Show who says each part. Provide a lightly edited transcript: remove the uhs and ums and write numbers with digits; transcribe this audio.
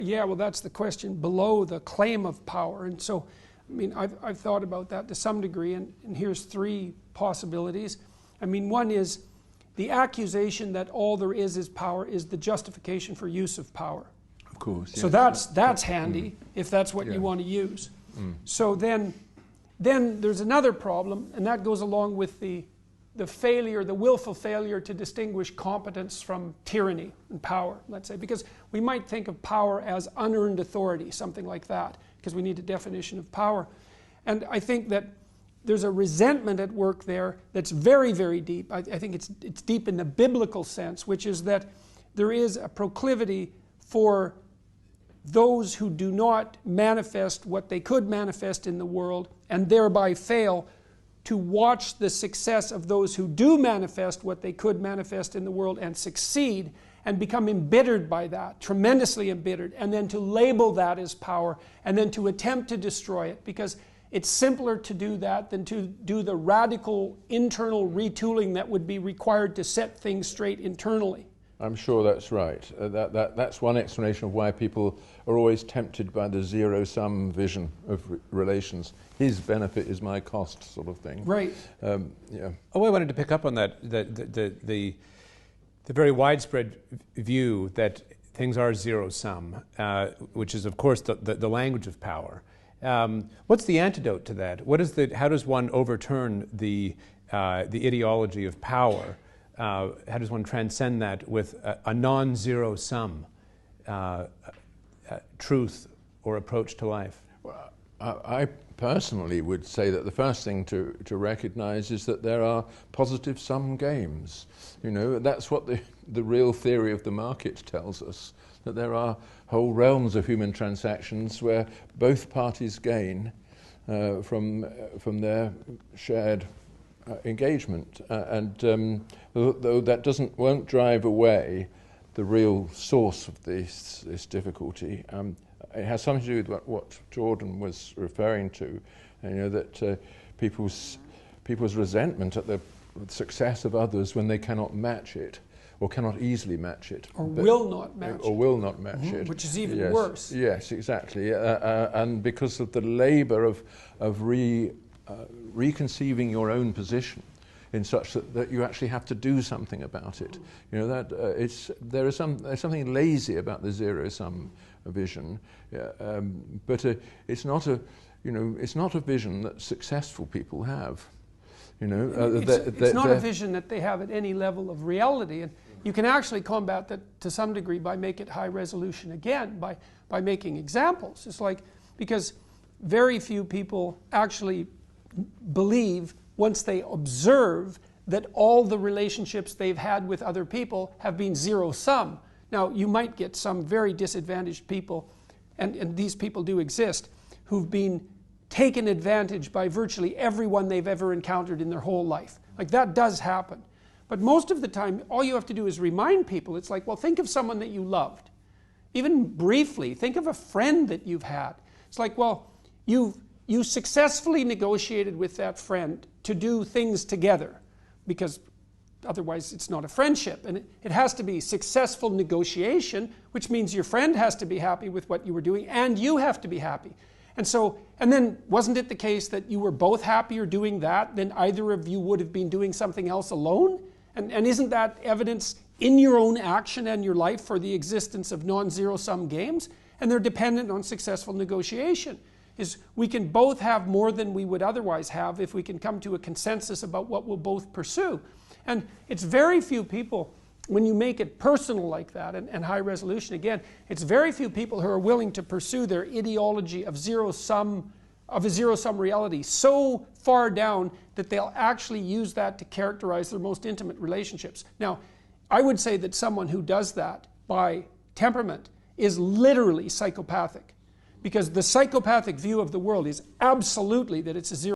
Speaker 1: Yeah, well, that's the question below the claim of power. And so, I mean, I've thought about that to some degree, and here's three possibilities. I mean, one is the accusation that all there is power is the justification for use of power.
Speaker 2: Of course.
Speaker 1: So that's handy, if that's what you want to use. So then there's another problem, and that goes along with the failure, the willful failure to distinguish competence from tyranny and power, let's say, because we might think of power as unearned authority, something like that, because we need a definition of power. And I think that there's a resentment at work there that's very, very deep. I think it's deep in the biblical sense, which is that there is a proclivity for those who do not manifest what they could manifest in the world and thereby fail to watch the success of those who do manifest what they could manifest in the world and succeed and become embittered by that, tremendously embittered, and then to label that as power and then to attempt to destroy it, because it's simpler to do that than to do the radical internal retooling that would be required to set things straight internally.
Speaker 2: I'm sure that's right. That's one explanation of why people are always tempted by the zero-sum vision of relations. His benefit is my cost, sort of thing.
Speaker 1: Right.
Speaker 3: Yeah. Oh, I wanted to pick up on that. The very widespread view that things are zero-sum, which is, of course, the language of power. What's the antidote to that? How does one overturn the ideology of power? How does one transcend that with a non-zero sum truth or approach to life?
Speaker 2: Well, I personally would say that the first thing to recognize is that there are positive sum games. You know, that's what the real theory of the market tells us, that there are whole realms of human transactions where both parties gain from their shared engagement, and though that won't drive away the real source of this difficulty, it has something to do with what Jordan was referring to. You know, that people's resentment at the success of others when they cannot match it, or cannot easily match it,
Speaker 1: or will not match it,
Speaker 2: or will not match it,
Speaker 1: which is even worse.
Speaker 2: Yes, exactly, and because of the labour of reconceiving your own position in such that you actually have to do something about it. You know, that there's something lazy about the zero-sum vision, but it's not a vision that successful people have. You know,
Speaker 1: it's not a vision that they have at any level of reality, and you can actually combat that to some degree by making it high resolution again, by making examples. It's like, because very few people actually believe, once they observe, that all the relationships they've had with other people have been zero-sum. Now, you might get some very disadvantaged people, and these people do exist, who've been taken advantage by virtually everyone they've ever encountered in their whole life. Like, that does happen. But most of the time, all you have to do is remind people. It's like, well, think of someone that you loved. Even briefly, think of a friend that you've had. It's like, well, you successfully negotiated with that friend to do things together, because otherwise it's not a friendship. And it has to be successful negotiation, which means your friend has to be happy with what you were doing and you have to be happy. And then wasn't it the case that you were both happier doing that than either of you would have been doing something else alone? And isn't that evidence in your own action and your life for the existence of non-zero-sum games? And they're dependent on successful negotiation. Is we can both have more than we would otherwise have if we can come to a consensus about what we'll both pursue. And it's very few people, when you make it personal like that, and high resolution again, it's very few people who are willing to pursue their ideology of a zero-sum reality so far down that they'll actually use that to characterize their most intimate relationships. Now, I would say that someone who does that by temperament is literally psychopathic. Because the psychopathic view of the world is absolutely that it's a zero